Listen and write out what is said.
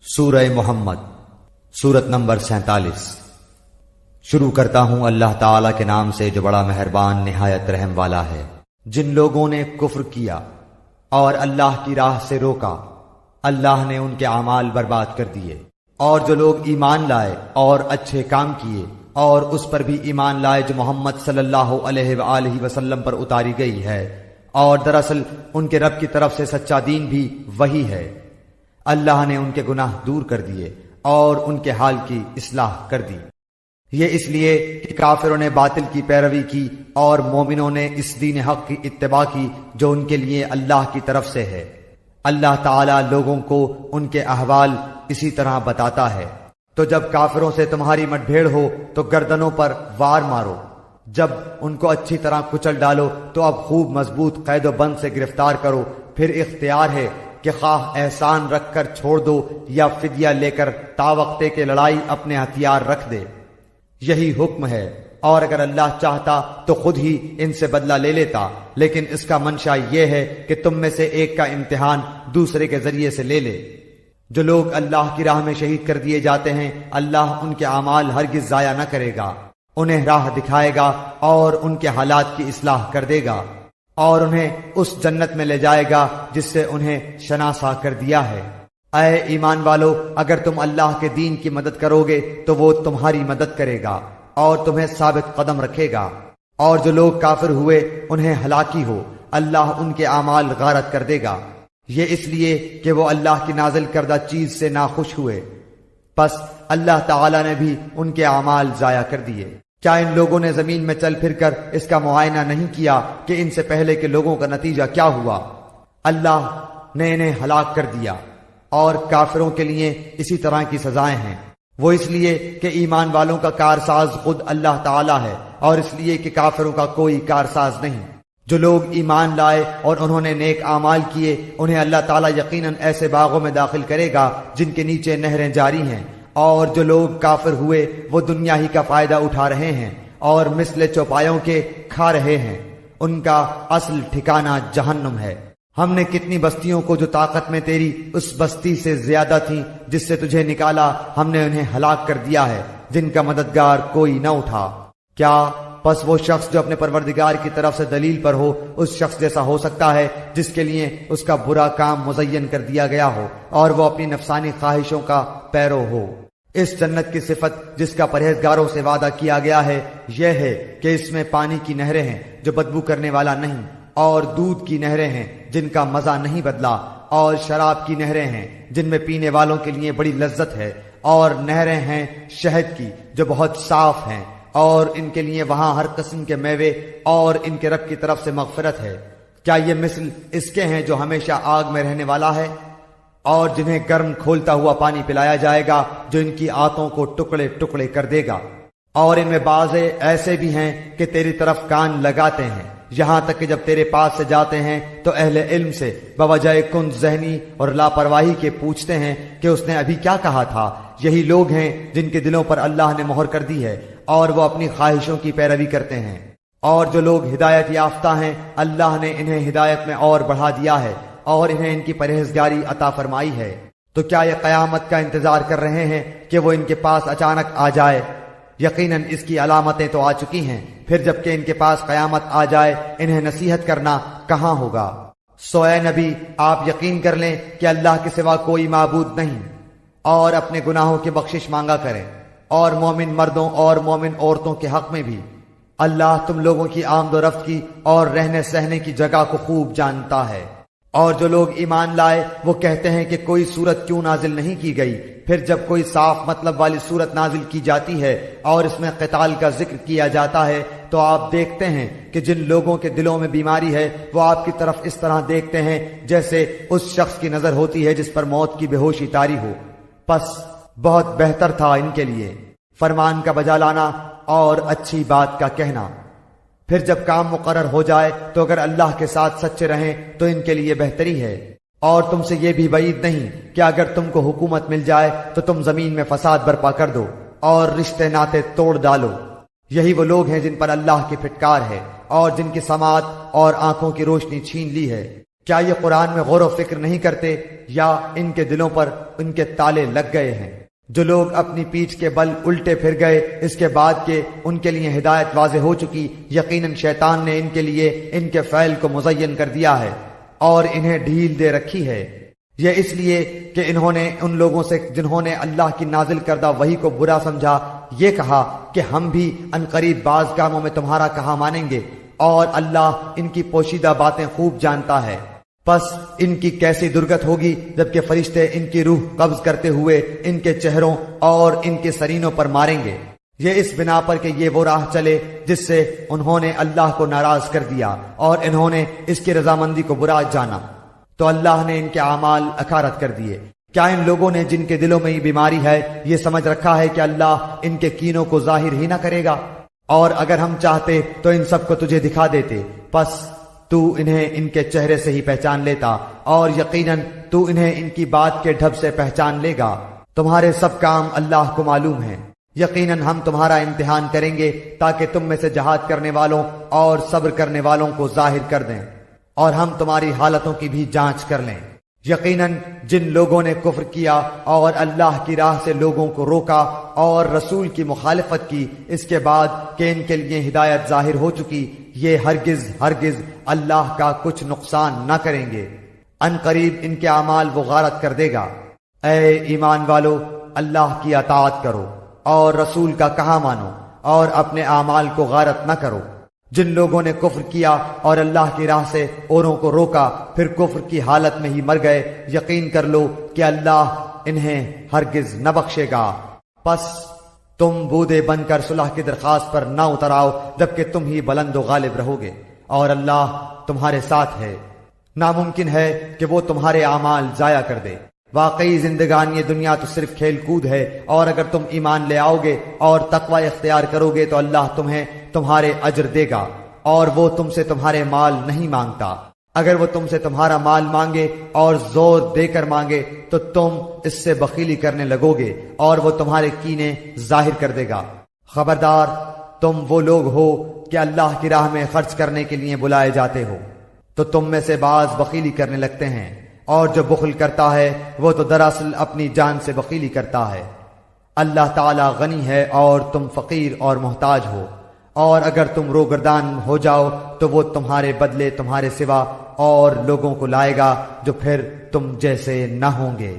سورہ محمد سورت نمبر 47۔ شروع کرتا ہوں اللہ تعالی کے نام سے جو بڑا مہربان نہایت رحم والا ہے۔ جن لوگوں نے کفر کیا اور اللہ کی راہ سے روکا، اللہ نے ان کے اعمال برباد کر دیے، اور جو لوگ ایمان لائے اور اچھے کام کیے اور اس پر بھی ایمان لائے جو محمد صلی اللہ علیہ وآلہ وسلم پر اتاری گئی ہے، اور دراصل ان کے رب کی طرف سے سچا دین بھی وہی ہے، اللہ نے ان کے گناہ دور کر دیے اور ان کے حال کی اصلاح کر دی۔ یہ اس لیے کہ کافروں نے باطل کی پیروی کی اور مومنوں نے اس دین حق کی اتباع کی جو ان کے لیے اللہ کی طرف سے ہے۔ اللہ تعالی لوگوں کو ان کے احوال اسی طرح بتاتا ہے۔ تو جب کافروں سے تمہاری مٹ بھیڑ ہو تو گردنوں پر وار مارو، جب ان کو اچھی طرح کچل ڈالو تو اب خوب مضبوط قید و بند سے گرفتار کرو، پھر اختیار ہے کہ خواہ احسان رکھ کر چھوڑ دو یا فدیہ لے کر تاوقتے کے لڑائی اپنے ہتھیار رکھ دے، یہی حکم ہے۔ اور اگر اللہ چاہتا تو خود ہی ان سے بدلہ لے لیتا، لیکن اس کا منشا یہ ہے کہ تم میں سے ایک کا امتحان دوسرے کے ذریعے سے لے لے۔ جو لوگ اللہ کی راہ میں شہید کر دیے جاتے ہیں، اللہ ان کے اعمال ہرگز ضائع نہ کرے گا، انہیں راہ دکھائے گا اور ان کے حالات کی اصلاح کر دے گا، اور انہیں اس جنت میں لے جائے گا جس سے انہیں شناسا کر دیا ہے۔ اے ایمان والو، اگر تم اللہ کے دین کی مدد کرو گے تو وہ تمہاری مدد کرے گا اور تمہیں ثابت قدم رکھے گا، اور جو لوگ کافر ہوئے انہیں ہلاکی ہو، اللہ ان کے اعمال غارت کر دے گا، یہ اس لیے کہ وہ اللہ کی نازل کردہ چیز سے ناخوش ہوئے، پس اللہ تعالی نے بھی ان کے اعمال ضائع کر دیے۔ کیا ان لوگوں نے زمین میں چل پھر کر اس کا معائنہ نہیں کیا کہ ان سے پہلے کے لوگوں کا نتیجہ کیا ہوا؟ اللہ نے انہیں ہلاک کر دیا، اور کافروں کے لیے اسی طرح کی سزائیں ہیں۔ وہ اس لیے کہ ایمان والوں کا کارساز خود اللہ تعالی ہے، اور اس لیے کہ کافروں کا کوئی کارساز نہیں۔ جو لوگ ایمان لائے اور انہوں نے نیک اعمال کیے، انہیں اللہ تعالی یقیناً ایسے باغوں میں داخل کرے گا جن کے نیچے نہریں جاری ہیں، اور جو لوگ کافر ہوئے وہ دنیا ہی کا فائدہ اٹھا رہے ہیں اور مثل چوپایوں کے کھا رہے ہیں، ان کا اصل ٹھکانہ جہنم ہے۔ ہم نے کتنی بستیوں کو جو طاقت میں تیری اس بستی سے زیادہ تھیں جس سے تجھے نکالا، ہم نے انہیں ہلاک کر دیا ہے جن کا مددگار کوئی نہ اٹھا۔ کیا پس وہ شخص جو اپنے پروردگار کی طرف سے دلیل پر ہو اس شخص جیسا ہو سکتا ہے جس کے لیے اس کا برا کام مزین کر دیا گیا ہو اور وہ اپنی نفسانی خواہشوں کا پیرو ہو؟ اس جنت کی صفت جس کا پرہیزگاروں سے وعدہ کیا گیا ہے یہ ہے کہ اس میں پانی کی نہریں ہیں جو بدبو کرنے والا نہیں، اور دودھ کی نہریں ہیں جن کا مزہ نہیں بدلا، اور شراب کی نہریں ہیں جن میں پینے والوں کے لیے بڑی لذت ہے، اور نہریں ہیں شہد کی جو بہت صاف ہیں، اور ان کے لیے وہاں ہر قسم کے میوے، اور ان کے رب کی طرف سے مغفرت ہے۔ کیا یہ مثل اس کے ہیں جو ہمیشہ آگ میں رہنے والا ہے، اور جنہیں گرم کھولتا ہوا پانی پلایا جائے گا جو ان کی آنتوں کو ٹکڑے ٹکڑے کر دے گا؟ اور ان میں بعض ایسے بھی ہیں کہ تیری طرف کان لگاتے ہیں، یہاں تک کہ جب تیرے پاس سے جاتے ہیں تو اہل علم سے بوجہ کن ذہنی اور لاپرواہی کے پوچھتے ہیں کہ اس نے ابھی کیا کہا تھا۔ یہی لوگ ہیں جن کے دلوں پر اللہ نے مہر کر دی ہے اور وہ اپنی خواہشوں کی پیروی کرتے ہیں۔ اور جو لوگ ہدایت یافتہ ہیں اللہ نے انہیں ہدایت میں اور بڑھا دیا ہے اور انہیں ان کی پرہیزگاری عطا فرمائی ہے۔ تو کیا یہ قیامت کا انتظار کر رہے ہیں کہ وہ ان کے پاس اچانک آ جائے؟ یقیناً اس کی علامتیں تو آ چکی ہیں، پھر جب کہ ان کے پاس قیامت آ جائے انہیں نصیحت کرنا کہاں ہوگا؟ سو اے نبی، آپ یقین کر لیں کہ اللہ کے سوا کوئی معبود نہیں، اور اپنے گناہوں کی بخشش مانگا کریں، اور مومن مردوں اور مومن عورتوں کے حق میں بھی اللہ تم لوگوں کی آمد و رفت کی اور رہنے سہنے کی جگہ کو خوب جانتا ہے۔ اور جو لوگ ایمان لائے وہ کہتے ہیں کہ کوئی صورت کیوں نازل نہیں کی گئی، پھر جب کوئی صاف مطلب والی صورت نازل کی جاتی ہے اور اس میں قتال کا ذکر کیا جاتا ہے تو آپ دیکھتے ہیں کہ جن لوگوں کے دلوں میں بیماری ہے وہ آپ کی طرف اس طرح دیکھتے ہیں جیسے اس شخص کی نظر ہوتی ہے جس پر موت کی بے ہوشی طاری ہو۔ پس بہت بہتر تھا ان کے لیے فرمان کا بجا لانا اور اچھی بات کا کہنا، پھر جب کام مقرر ہو جائے تو اگر اللہ کے ساتھ سچے رہیں تو ان کے لیے بہتری ہے۔ اور تم سے یہ بھی بعید نہیں کہ اگر تم کو حکومت مل جائے تو تم زمین میں فساد برپا کر دو اور رشتے ناتے توڑ ڈالو۔ یہی وہ لوگ ہیں جن پر اللہ کی پھٹکار ہے اور جن کی سماعت اور آنکھوں کی روشنی چھین لی ہے۔ کیا یہ قرآن میں غور و فکر نہیں کرتے یا ان کے دلوں پر ان کے تالے لگ گئے ہیں؟ جو لوگ اپنی پیٹھ کے بل الٹے پھر گئے اس کے بعد کہ ان کے لیے ہدایت واضح ہو چکی، یقیناً شیطان نے ان کے لیے ان کے فعل کو مزین کر دیا ہے اور انہیں ڈھیل دے رکھی ہے۔ یہ اس لیے کہ انہوں نے ان لوگوں سے جنہوں نے اللہ کی نازل کردہ وحی کو برا سمجھا یہ کہا کہ ہم بھی عنقریب بعض کاموں میں تمہارا کہا مانیں گے، اور اللہ ان کی پوشیدہ باتیں خوب جانتا ہے۔ پس ان کی کیسی درگت ہوگی جبکہ فرشتے ان کی روح قبض کرتے ہوئے ان کے چہروں اور ان کے سرینوں پر ماریں گے، یہ اس بنا پر کہ یہ وہ راہ چلے جس سے انہوں نے اللہ کو ناراض کر دیا اور انہوں نے اس کی رضامندی کو برا جانا، تو اللہ نے ان کے اعمال اکارت کر دیے۔ کیا ان لوگوں نے جن کے دلوں میں یہ بیماری ہے یہ سمجھ رکھا ہے کہ اللہ ان کے کینوں کو ظاہر ہی نہ کرے گا؟ اور اگر ہم چاہتے تو ان سب کو تجھے دکھا دیتے، پس تو انہیں ان کے چہرے سے ہی پہچان لیتا، اور یقیناً تو انہیں ان کی بات کے ڈھب سے پہچان لے گا۔ تمہارے سب کام اللہ کو معلوم ہیں۔ یقیناً ہم تمہارا امتحان کریں گے تاکہ تم میں سے جہاد کرنے والوں اور صبر کرنے والوں کو ظاہر کر دیں، اور ہم تمہاری حالتوں کی بھی جانچ کر لیں۔ یقیناً جن لوگوں نے کفر کیا اور اللہ کی راہ سے لوگوں کو روکا اور رسول کی مخالفت کی اس کے بعد کہ ان کے لیے ہدایت ظاہر ہو چکی، یہ ہرگز ہرگز اللہ کا کچھ نقصان نہ کریں گے۔ ان قریب ان کے اعمال وہ غارت کر دے گا۔ اے ایمان والو، اللہ کی اطاعت کرو اور رسول کا کہا مانو اور اپنے اعمال کو غارت نہ کرو۔ جن لوگوں نے کفر کیا اور اللہ کی راہ سے اوروں کو روکا پھر کفر کی حالت میں ہی مر گئے، یقین کر لو کہ اللہ انہیں ہرگز نہ بخشے گا۔ پس تم بودے بن کر صلح کی درخواست پر نہ اتر آؤ جبکہ تم ہی بلند و غالب رہو گے، اور اللہ تمہارے ساتھ ہے۔ ناممکن ہے کہ وہ تمہارے اعمال ضائع کر دے۔ واقعی زندگانی دنیا تو صرف کھیل کود ہے، اور اگر تم ایمان لے آؤ گے اور تقوی اختیار کرو گے تو اللہ تمہیں تمہارے اجر دے گا، اور وہ تم سے تمہارے مال نہیں مانگتا۔ اگر وہ تم سے تمہارا مال مانگے اور زور دے کر مانگے تو تم اس سے بخیلی کرنے لگو گے، اور وہ تمہارے کینے ظاہر کر دے گا۔ خبردار، تم وہ لوگ ہو کہ اللہ کی راہ میں خرچ کرنے کے لیے بلائے جاتے ہو تو تم میں سے بعض بخیلی کرنے لگتے ہیں، اور جو بخل کرتا ہے وہ تو دراصل اپنی جان سے بخیلی کرتا ہے۔ اللہ تعالی غنی ہے اور تم فقیر اور محتاج ہو، اور اگر تم روگردان ہو جاؤ تو وہ تمہارے بدلے تمہارے سوا اور لوگوں کو لائے گا جو پھر تم جیسے نہ ہوں گے۔